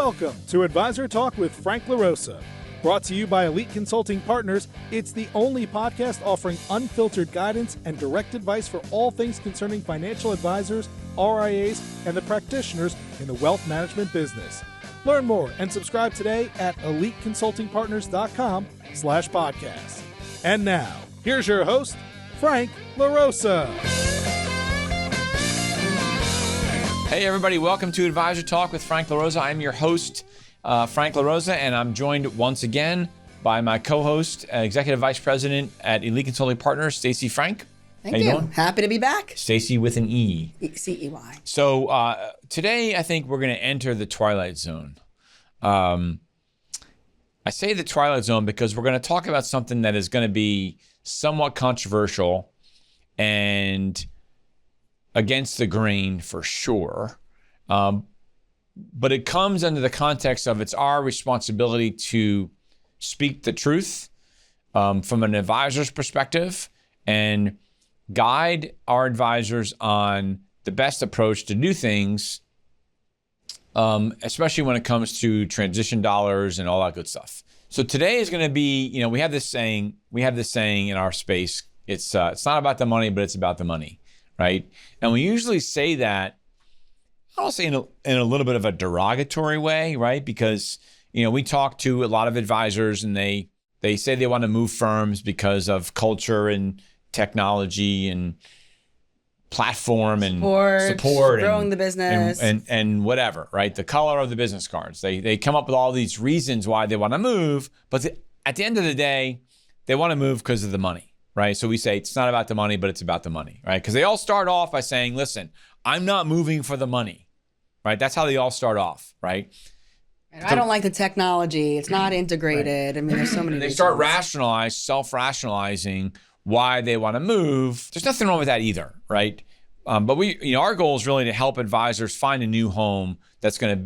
Welcome to Advisor Talk with Frank LaRosa. Brought to you by Elite Consulting Partners, it's the only podcast offering unfiltered guidance and direct advice for all things concerning financial advisors, RIAs, and the practitioners in the wealth management business. Learn more and subscribe today at eliteconsultingpartners.com/podcast. And now, here's your host, Frank LaRosa. Hey everybody, welcome to Advisor Talk with Frank LaRosa. I'm your host, Frank LaRosa, and I'm joined once again by my co-host, Executive Vice President at Elite Consulting Partners, Stacey Frank. Thank you. Doing? Happy to be back. Stacey with an E. C-E-Y. So today I think we're going to enter the Twilight Zone. I say the Twilight Zone because we're going to talk about something that is going to be somewhat controversial and against the grain for sure. But it comes under the context of it's our responsibility to speak the truth from an advisor's perspective and guide our advisors on the best approach to do things, especially when it comes to transition dollars and all that good stuff. So today is going to be, we have this saying in our space. It's not about the money, but it's about the money, right? And we usually say that, I'll say in a little bit of a derogatory way, right? Because, we talk to a lot of advisors and they say they want to move firms because of culture and technology and platform and support growing and the business and whatever, right? The color of the business cards. They come up with all these reasons why they want to move, but at the end of the day, they want to move because of the money, right? So we say it's not about the money, but it's about the money, right? Because they all start off by saying, listen, I'm not moving for the money, right? That's how they all start off, right? And I don't like the technology. It's not integrated. Right. I mean, there's so many They start self-rationalizing why they want to move. There's nothing wrong with that either, right? But our goal is really to help advisors find a new home that's going to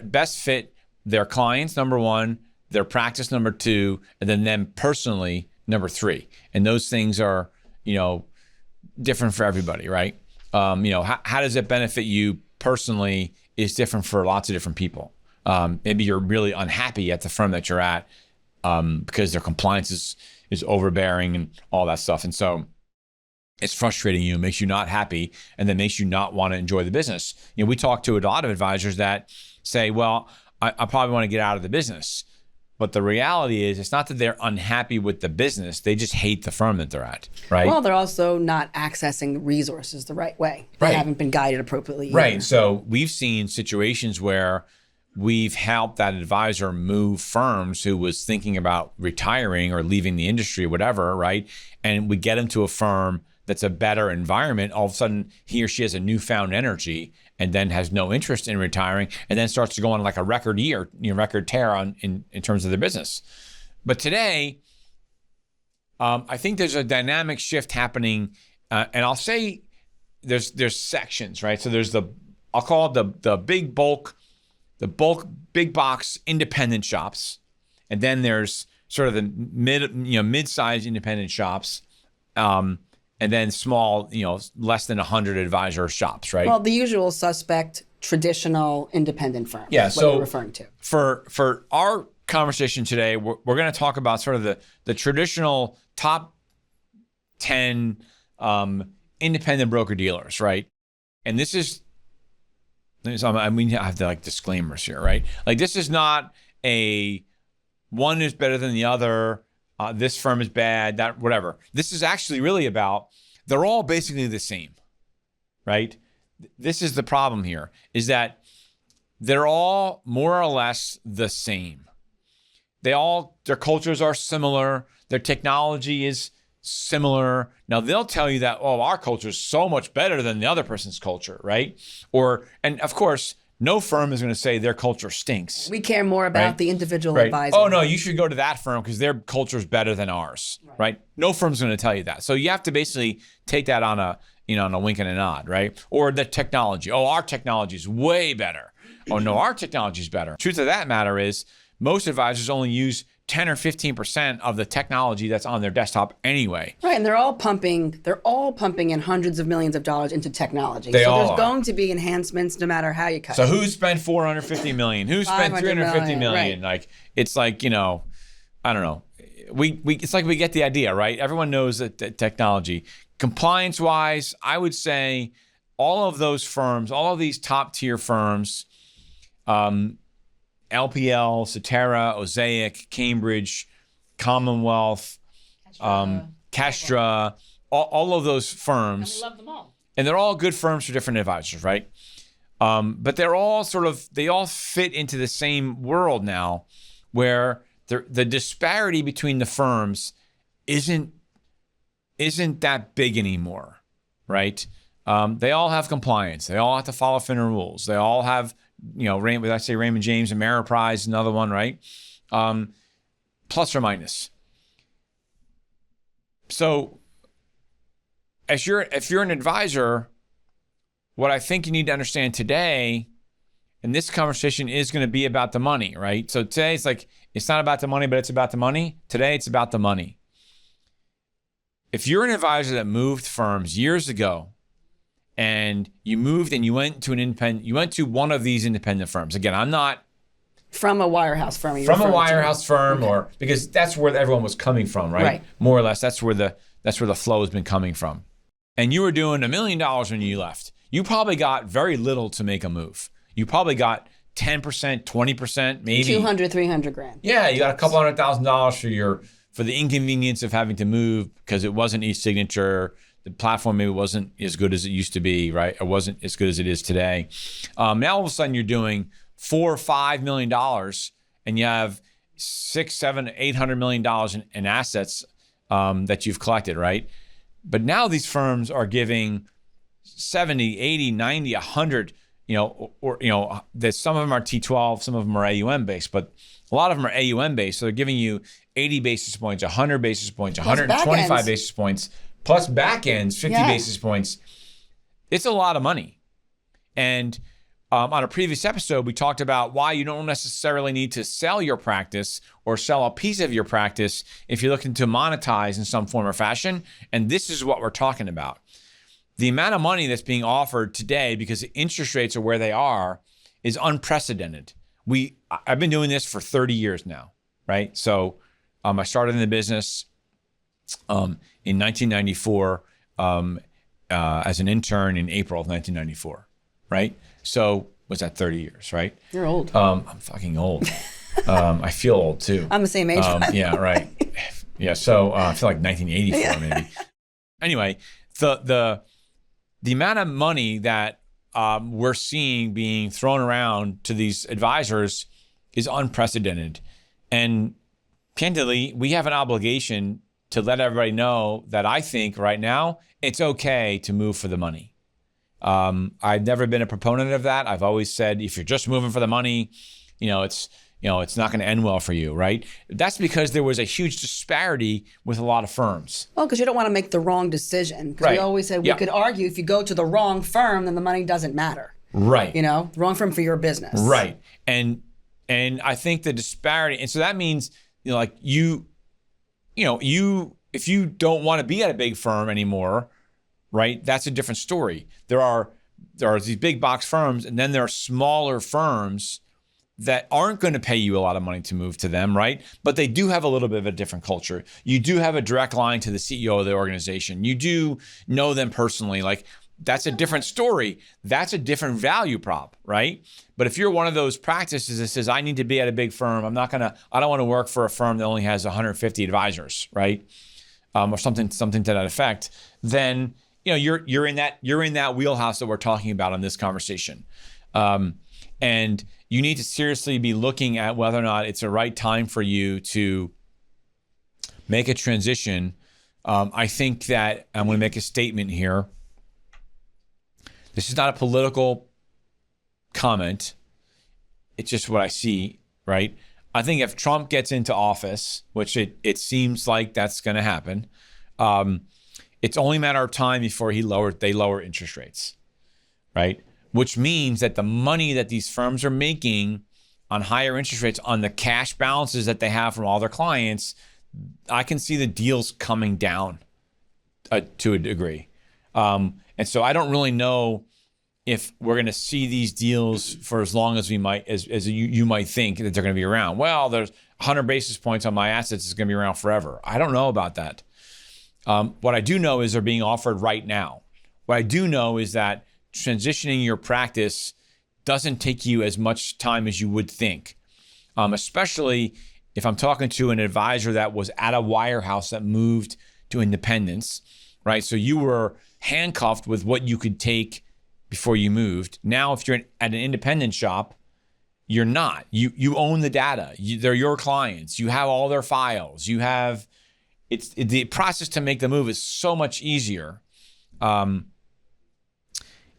best fit their clients, number one, their practice, number two, and then them personally, number three. And those things are, different for everybody, right? How does it benefit you personally is different for lots of different people. Maybe you're really unhappy at the firm that you're at because their compliance is overbearing and all that stuff. And so it's frustrating you, makes you not happy, and then makes you not want to enjoy the business. We talk to a lot of advisors that say, well, I probably want to get out of the business. But the reality is it's not that they're unhappy with the business. They just hate the firm that they're at, right? Well, they're also not accessing the resources the right way. They haven't been guided appropriately either. Right. So we've seen situations where we've helped that advisor move firms who was thinking about retiring or leaving the industry or whatever, right? And we get them to a firm that's a better environment. All of a sudden, he or she has a newfound energy and then has no interest in retiring and then starts to go on like a record year, record tear in terms of their business. But today, I think there's a dynamic shift happening. And I'll say there's sections, right? So there's I'll call it the big box independent shops. And then there's sort of the mid-sized independent shops. And then small, less than 100 advisor shops, right? Well, the usual suspect, traditional independent firm. Yeah, so what you're referring to. For our conversation today, we're going to talk about sort of the traditional top 10 independent broker dealers, right? And this is, I have the disclaimers here, right? This is not one is better than the other. This firm is bad, that whatever. This is actually really about, they're all basically the same, right? This is the problem here, is that they're all more or less the same. Their cultures are similar. Their technology is similar. Now they'll tell you that, our culture is so much better than the other person's culture, right? And of course, no firm is going to say their culture stinks. We care more about the individual advisor. Oh, no, you should go to that firm because their culture is better than ours, right? No firm's going to tell you that. So you have to basically take that on a wink and a nod, right? Or the technology. Oh, our technology is way better. Oh, no, our technology is better. Truth of that matter is most advisors only use 10 or 15% of the technology that's on their desktop anyway. Right, and they're all pumping in hundreds of millions of dollars into technology. They so all there's are. going to be enhancements no matter how you cut So it. who spent 450 million? Who spent 350 million? Right. Like, it's like, I don't know. It's like we get the idea, right? Everyone knows that technology. Compliance wise, I would say all of those firms, all of these top tier firms, LPL, Cetera, Osaic, Cambridge, Commonwealth, Kestra, all of those firms. And we love them all. And they're all good firms for different advisors, right? But they're all they all fit into the same world now, where the disparity between the firms isn't that big anymore, right? They all have compliance. They all have to follow FINRA rules. They all have, Raymond James, Ameriprise, another one, right? Plus or minus. So if you're an advisor, what I think you need to understand today, and this conversation is going to be about the money, right? So today it's not about the money, but it's about the money. Today it's about the money. If you're an advisor that moved firms years ago, and you moved and you went to one of these independent firms. Again, I'm not from a wirehouse firm. From a wirehouse firm, okay. Or because that's where everyone was coming from, right? Right. More or less, that's where the flow has been coming from. And you were doing $1 million when you left. You probably got very little to make a move. You probably got 10%, 20%, maybe 200, 300 grand. Yeah, you got a couple $100,000 for the inconvenience of having to move because it wasn't e-signature. The platform maybe wasn't as good as it used to be, right? Or wasn't as good as it is today. Now all of a sudden you're doing $4 or $5 million, and you have $600, $700, $800 million in assets that you've collected, right? But now these firms are giving 70, 80, 90, 100. That some of them are T12, some of them are AUM based, but a lot of them are AUM based. So they're giving you 80 basis points, 100 basis points, 125 basis points. Plus back ends, 50 basis points. It's a lot of money. And on a previous episode, we talked about why you don't necessarily need to sell your practice or sell a piece of your practice if you're looking to monetize in some form or fashion. And this is what we're talking about. The amount of money that's being offered today, because the interest rates are where they are, is unprecedented. I've been doing this for 30 years now, right? So I started in the business in 1994 as an intern in April of 1994, right? So what's that, 30 years, right? You're old. I'm fucking old. I feel old too. I'm the same age. Yeah, right. Yeah, so I feel like 1984 maybe. Anyway, the amount of money that we're seeing being thrown around to these advisors is unprecedented. And candidly, we have an obligation to let everybody know that I think right now it's okay to move for the money. I've never been a proponent of that. I've always said if you're just moving for the money, it's not going to end well for you, right? That's because there was a huge disparity with a lot of firms. Well, because you don't want to make the wrong decision. Because we always said we could argue if you go to the wrong firm, then the money doesn't matter. Right. The wrong firm for your business. Right. And I think the disparity, and so that means if you don't want to be at a big firm anymore, right? That's a different story. There are these big box firms, and then there are smaller firms that aren't going to pay you a lot of money to move to them, right? But they do have a little bit of a different culture. You do have a direct line to the CEO of the organization. You do know them personally. That's a different story. That's a different value prop, right? But if you're one of those practices that says, I need to be at a big firm, I don't want to work for a firm that only has 150 advisors, right? Or something to that effect, then you're in that wheelhouse that we're talking about in this conversation. And you need to seriously be looking at whether or not it's the right time for you to make a transition. I think that I'm going to make a statement here. This is not a political comment. It's just what I see, right? I think if Trump gets into office, which it seems like that's going to happen, it's only a matter of time before they lower interest rates, right? Which means that the money that these firms are making on higher interest rates on the cash balances that they have from all their clients, I can see the deals coming down to a degree. And so I don't really know if we're going to see these deals for as long as we might, as you might think that they're going to be around. Well, there's 100 basis points on my assets is going to be around forever. I don't know about that. What I do know is they're being offered right now. What I do know is that transitioning your practice doesn't take you as much time as you would think, especially if I'm talking to an advisor that was at a wirehouse that moved to independence, right? So you were handcuffed with what you could take before you moved. Now, if you're at an independent shop, you're not. You own the data. They're your clients. You have all their files. You have, the process to make the move is so much easier. And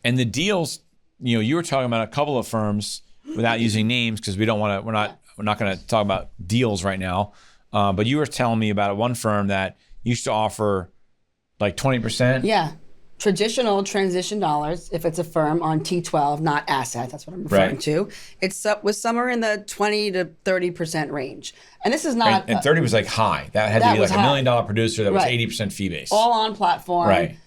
the deals, you were talking about a couple of firms without using names because we're not going to talk about deals right now. But you were telling me about one firm that used to offer like 20%. Yeah. Traditional transition dollars, if it's a firm on T12, not assets, that's what I'm referring to. Was somewhere in the 20 to 30% range. And this is not... And 30 was like high. That had to be like $1 million producer that was 80% fee-based. All on platform. Right.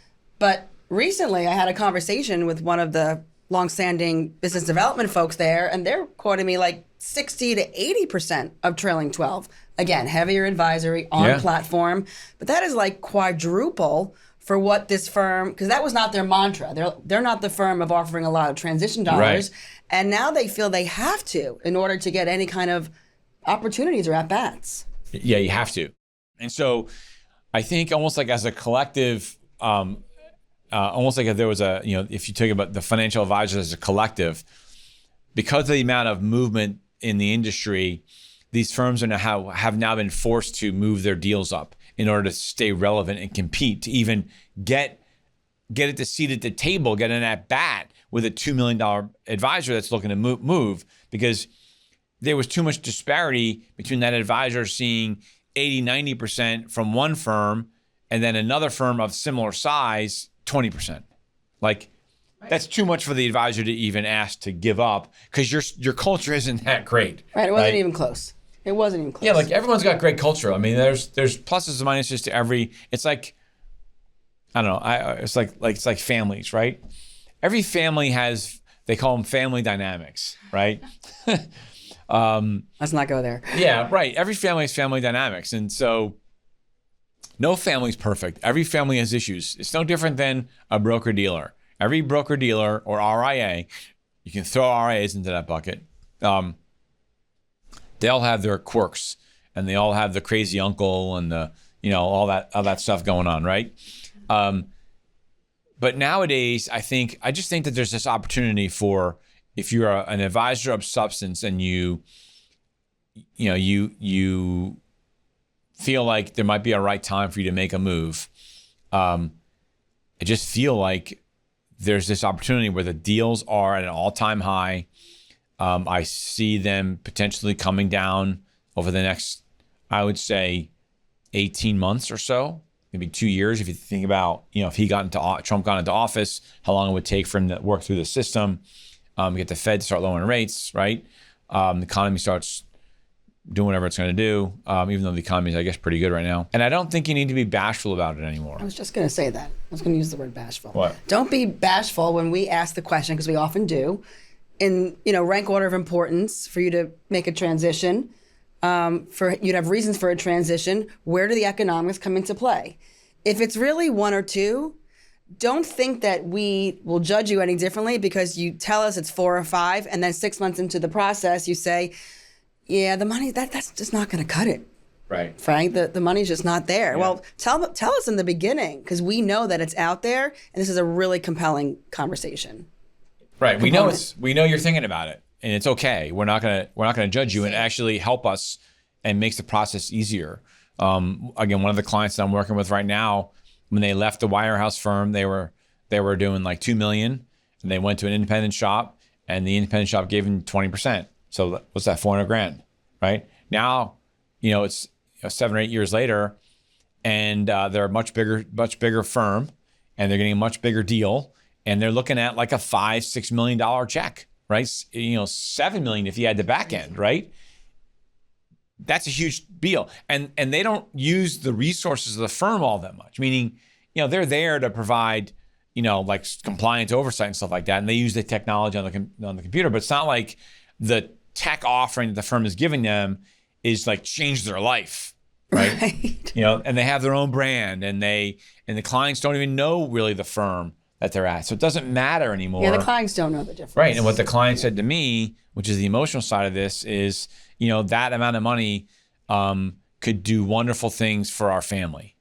But recently I had a conversation with one of the longstanding business development folks there, and they're quoting me like 60 to 80% of trailing 12. Again, heavier advisory on platform. But that is like quadruple for what this firm, because that was not their mantra. They're not the firm of offering a lot of transition dollars. Right. And now they feel they have to in order to get any kind of opportunities or at-bats. Yeah, you have to. And so I think almost like as a collective, almost like if there was if you talk about the financial advisors as a collective, because of the amount of movement in the industry, these firms have now been forced to move their deals up in order to stay relevant and compete, to even get at the seat at the table, get an at-bat with a $2 million advisor that's looking to move, because there was too much disparity between that advisor seeing 80, 90% from one firm and then another firm of similar size, 20%. Like, that's too much for the advisor to even ask to give up because your culture isn't that great. Right, it wasn't even close. It wasn't even close. Yeah, like everyone's got great culture. I mean, there's pluses and minuses to every. It's like, I don't know. It's like families, right? Every family has, they call them family dynamics, right? Let's not go there. Yeah, right. Every family has family dynamics, and so no family's perfect. Every family has issues. It's no different than a broker dealer. Every broker dealer or RIA, you can throw RIAs into that bucket. They all have their quirks, and they all have the crazy uncle and the all that stuff going on, right? But nowadays, I just think that there's this opportunity for, if you're an advisor of substance and you feel like there might be a right time for you to make a move. I just feel like there's this opportunity where the deals are at an all-time high. I see them potentially coming down over the next, I would say, 18 months or so, maybe 2 years. If you think about, if Trump got into office, how long it would take for him to work through the system, get the Fed to start lowering rates, right? The economy starts doing whatever it's going to do, even though the economy is, I guess, pretty good right now. And I don't think you need to be bashful about it anymore. I was just going to say that. I was going to use the word bashful. What? Don't be bashful when we ask the question, because we often do, in rank order of importance for you to make a transition, for you to have reasons for a transition. Where do the economics come into play? If it's really one or two, don't think that we will judge you any differently because you tell us it's 4 or 5, and then 6 months into the process you say, yeah, the money, that's just not going to cut it. Right. Frank, the money's just not there. Yeah. Well, tell us in the beginning, because we know that it's out there, and this is a really compelling conversation. Right. We know you're thinking about it, and it's okay. We're not gonna judge you, and actually help us, and makes the process easier. Again, one of the clients that I'm working with right now, when they left the wirehouse firm, they were doing like $2 million, and they went to an independent shop, and the independent shop gave them 20%. So what's that, $400,000, right? Now, it's 7 or 8 years later, and they're a much bigger firm, and they're getting a much bigger deal, and they're looking at like a $5-6 million check, right? 7 million if you had the back end, right? That's a huge deal. And they don't use the resources of the firm all that much, meaning, they're there to provide, like compliance oversight and stuff like that. And they use the technology on the computer, but it's not like the tech offering that the firm is giving them is like change their life, right? And they have their own brand, and the clients don't even know really the firm that they're at. So it doesn't matter anymore. Yeah, the clients don't know the difference. Right. And what the client said to me, which is the emotional side of this, is, that amount of money could do wonderful things for our family.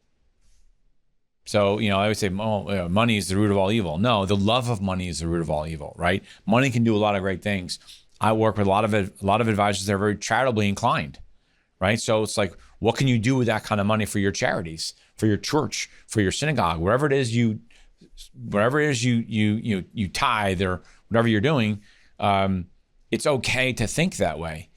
So, I would say, money is the root of all evil. No, the love of money is the root of all evil, right? Money can do a lot of great things. I work with a lot of advisors that are very charitably inclined, right? So it's like, what can you do with that kind of money for your charities, for your church, for your synagogue, wherever it is you tithe or whatever you're doing, it's okay to think that way.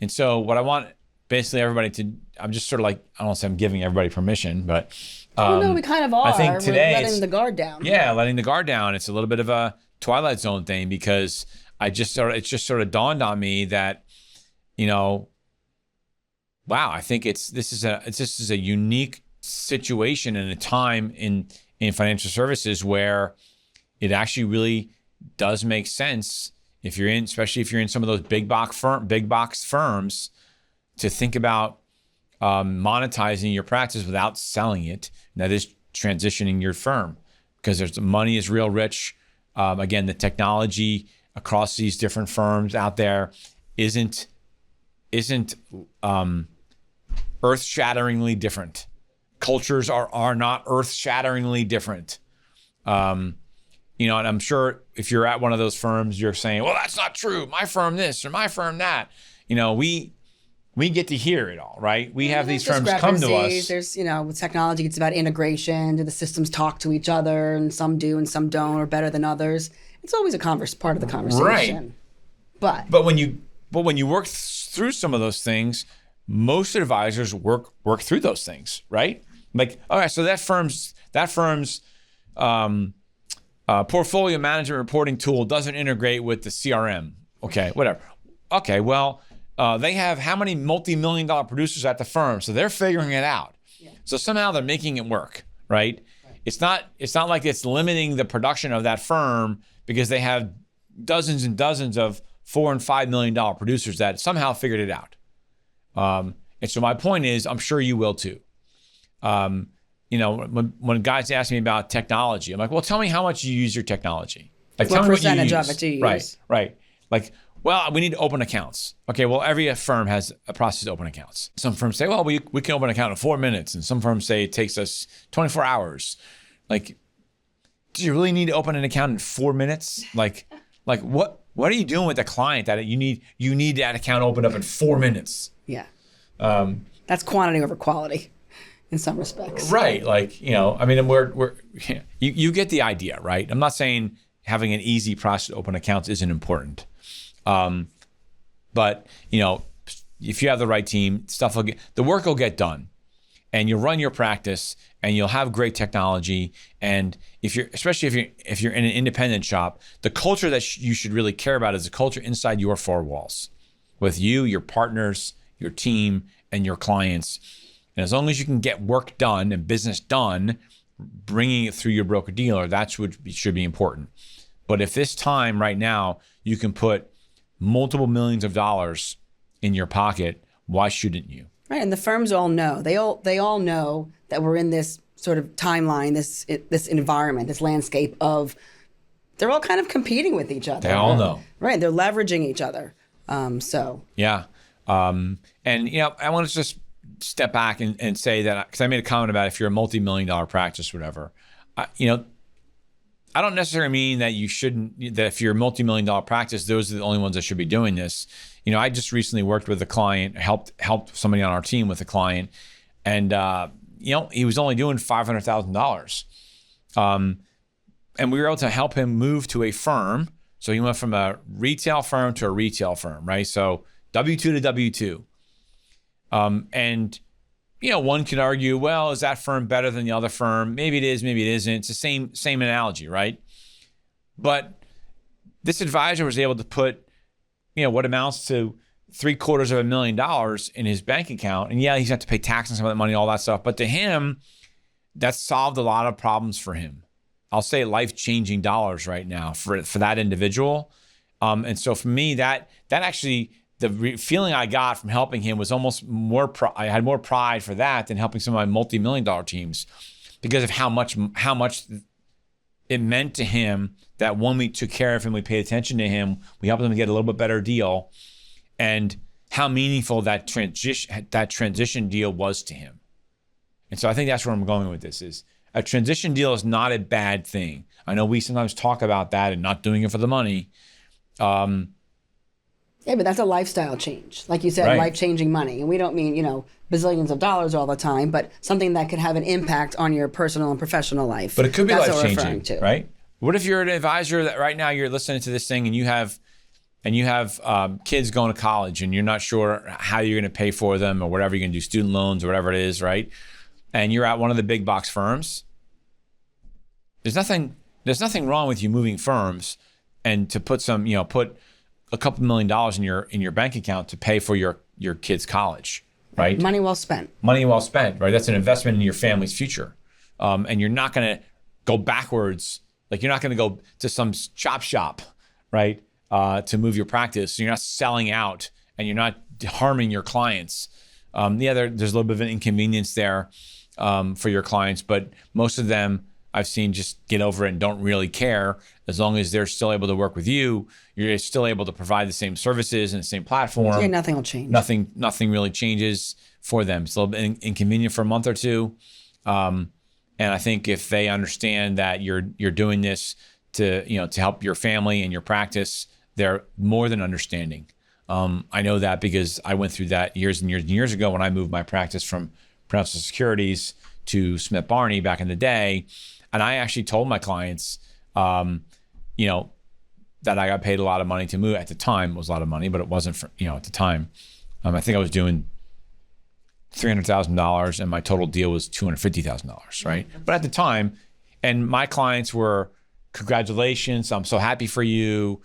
And so what I want basically everybody to, I'm just sort of like, I don't say I'm giving everybody permission, but no, we kind of are. I think today we're letting the guard down. Yeah, letting the guard down. It's a little bit of a Twilight Zone thing, because it just sort of dawned on me that, wow, I think this is a unique situation and a time in financial services where it actually really does make sense especially if you're in some of those big box firms, to think about monetizing your practice without selling it. And that is transitioning your firm, because money is real rich. Again, the technology across these different firms out there isn't earth-shatteringly different. Cultures are not earth-shatteringly different. And I'm sure if you're at one of those firms, you're saying, well, that's not true. My firm this or my firm that. We get to hear it all, right? We have these firms come to us. There's, with technology, it's about integration. Do the systems talk to each other? And some do and some don't, or better than others. It's always a part of the conversation. Right. But when you work through some of those things, most advisors work through those things, right? Like, all right, so that firm's portfolio management reporting tool doesn't integrate with the CRM. Okay, whatever. Okay, well, they have how many multi-million-dollar producers at the firm, so they're figuring it out. Yeah. So somehow they're making it work, right? It's not like it's limiting the production of that firm because they have dozens and dozens of $4 and $5 million producers that somehow figured it out. And so my point is, I'm sure you will too. When guys ask me about technology, I'm like, well, tell me how much you use your technology. Like, what percentage of it do you use? Right. Like, well, we need to open accounts. Okay, well, every firm has a process to open accounts. Some firms say, well, we can open an account in 4 minutes. And some firms say it takes us 24 hours. Like, do you really need to open an account in 4 minutes? Like what are you doing with the client that you need that account opened up in 4 minutes? Yeah. That's quantity over quality in some respects. Right. Like, we're you get the idea, right? I'm not saying having an easy process to open accounts isn't important. But if you have the right team, the work will get done, and you'll run your practice, and you'll have great technology. And especially if you're in an independent shop, the culture that you should really care about is the culture inside your four walls, with you, your partners, your team, and your clients. And as long as you can get work done and business done, bringing it through your broker dealer, that's what should be important. But if this time right now you can put multiple millions of dollars in your pocket, why shouldn't you? Right, and the firms all know. They all know that we're in this sort of timeline, this environment, this landscape of they're all kind of competing with each other. They all know. Right, they're leveraging each other. Yeah, and I want to just step back and say that, because I made a comment about if you're a multi-million-dollar practice, whatever. I don't necessarily mean that that if you're a multi-million-dollar practice, those are the only ones that should be doing this. I just recently worked with a client, helped somebody on our team with a client, and he was only doing $500,000. And we were able to help him move to a firm. So he went from a retail firm to a retail firm, right? So W-2 to W-2. And one could argue, well, is that firm better than the other firm? Maybe it is, maybe it isn't. It's the same analogy, right? But this advisor was able to put, what amounts to $750,000 in his bank account. And yeah, he's got to pay tax on some of that money, all that stuff. But to him, that solved a lot of problems for him. I'll say life-changing dollars right now for that individual. And so for me, that actually, feeling I got from helping him was almost more, I had more pride for that than helping some of my multi-million-dollar teams, because of how much it meant to him that when we took care of him, we paid attention to him, we helped him get a little bit better deal, and how meaningful that transition deal was to him. And so I think that's where I'm going with this, is a transition deal is not a bad thing. I know we sometimes talk about that and not doing it for the money. Yeah, but that's a lifestyle change. Like you said, Right. life-changing money. And we don't mean, bazillions of dollars all the time, but something that could have an impact on your personal and professional life. But it could be That's what we're life-changing, referring to. right? What if you're an advisor that right now you're listening to this thing and you have kids going to college and you're not sure how you're going to pay for them or whatever you're going to do, student loans or whatever it is, right? And you're at one of the big box firms. There's nothing wrong with you moving firms and to put put a couple $1 million in your bank account to pay for your kids' college, right? Money well spent. Money well spent, right? That's an investment in your family's future. And you're not going to go backwards. Like, you're not going to go to some chop shop, right? To move your practice. You're not selling out and you're not harming your clients. There's a little bit of an inconvenience there for your clients, but most of them I've seen just get over it and don't really care. As long as they're still able to work with you, you're still able to provide the same services and the same platform. Yeah, nothing will change. Nothing really changes for them. It's a little bit inconvenient for a month or two. And I think if they understand that you're doing this to help your family and your practice, they're more than understanding. I know that because I went through that years and years and years ago when I moved my practice from Prudential Securities to Smith Barney back in the day. And I actually told my clients, that I got paid a lot of money to move. At the time, it was a lot of money, but it wasn't for, at the time. I think I was doing $300,000 and my total deal was $250,000, right? But at the time, and my clients were, congratulations, I'm so happy for you.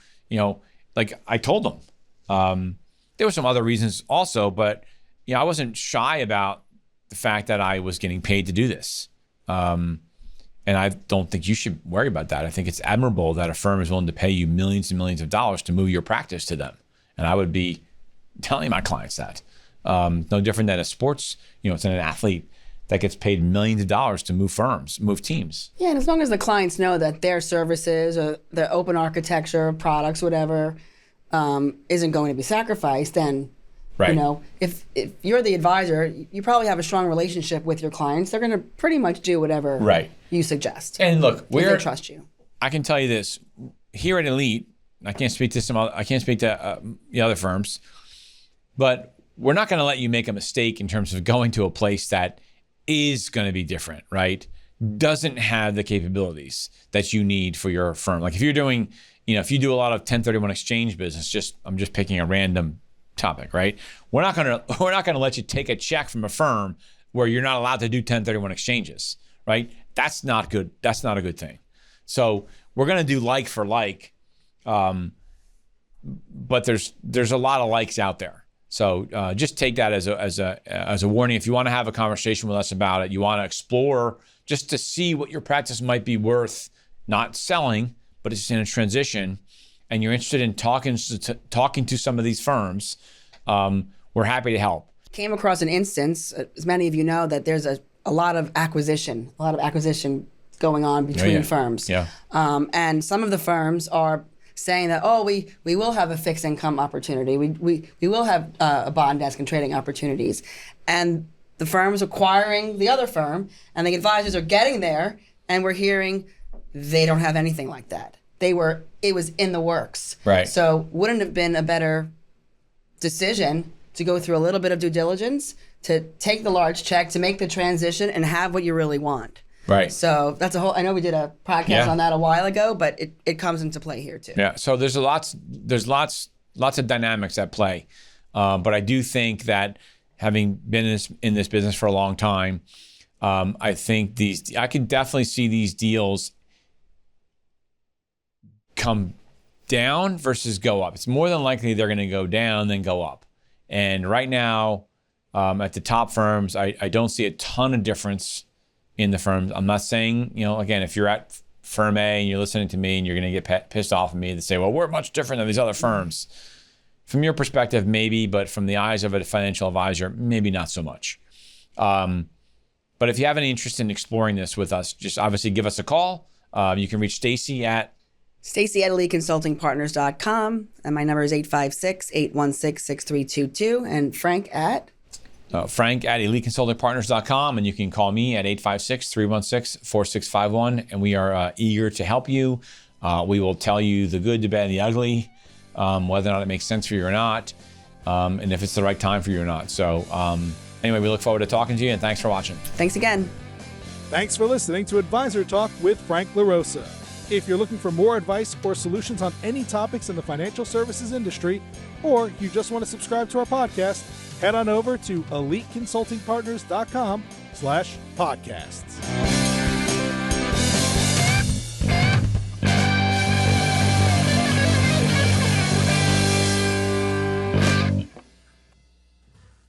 Like I told them. There were some other reasons also, but I wasn't shy about the fact that I was getting paid to do this. And I don't think you should worry about that. I think it's admirable that a firm is willing to pay you millions and millions of dollars to move your practice to them. And I would be telling my clients that. No different than a sports, it's an athlete that gets paid millions of dollars to move teams. Yeah, and as long as the clients know that their services or their open architecture, products, whatever, isn't going to be sacrificed, then, right. If you're the advisor, you probably have a strong relationship with your clients. They're going to pretty much do whatever right. you suggest. And look, they trust you. I can tell you this, here at Elite, I can't speak to the other firms, but we're not going to let you make a mistake in terms of going to a place that is going to be different, right? Doesn't have the capabilities that you need for your firm. Like if you're doing, if you do a lot of 1031 exchange business, I'm just picking a random topic, right? We're not going to let you take a check from a firm where you're not allowed to do 1031 exchanges, right? That's not good. That's not a good thing. So we're going to do like for like, but there's a lot of likes out there. So just take that as a warning. If you want to have a conversation with us about it, you want to explore just to see what your practice might be worth, not selling, but it's in a transition, and you're interested in talking to some of these firms, we're happy to help. Came across an instance, as many of you know, that there's a lot of acquisition going on between firms. Yeah. And some of the firms are saying that, we will have a fixed income opportunity. We will have a bond desk and trading opportunities. And the firm's acquiring the other firm, and the advisors are getting there, and we're hearing they don't have anything like that. It was in the works. Right. So wouldn't it have been a better decision to go through a little bit of due diligence, to take the large check, to make the transition and have what you really want? Right. So that's I know we did a podcast on that a while ago, but it comes into play here too. Yeah. So there's lots of dynamics at play. But I do think that having been in this business for a long time, I think I can definitely see these deals come down versus go up. It's more than likely they're going to go down than go up. And right now, at the top firms, I don't see a ton of difference in the firms. I'm not saying, again, if you're at firm A and you're listening to me and you're going to get pissed off at me and say, well, we're much different than these other firms. From your perspective, maybe, but from the eyes of a financial advisor, maybe not so much. But if you have any interest in exploring this with us, just obviously give us a call. You can reach Stacey at eliteconsultingpartners.com, and my number is 856-816-6322, and Frank at eliteconsultingpartners.com, and you can call me at 856-316-4651, and we are eager to help you. We will tell you the good, the bad, and the ugly, whether or not it makes sense for you or not, and if it's the right time for you or not. So anyway, we look forward to talking to you, and thanks for watching. Thanks again. Thanks for listening to Advisor Talk with Frank LaRosa. If you're looking for more advice or solutions on any topics in the financial services industry, or you just want to subscribe to our podcast, head on over to eliteconsultingpartners.com/podcasts.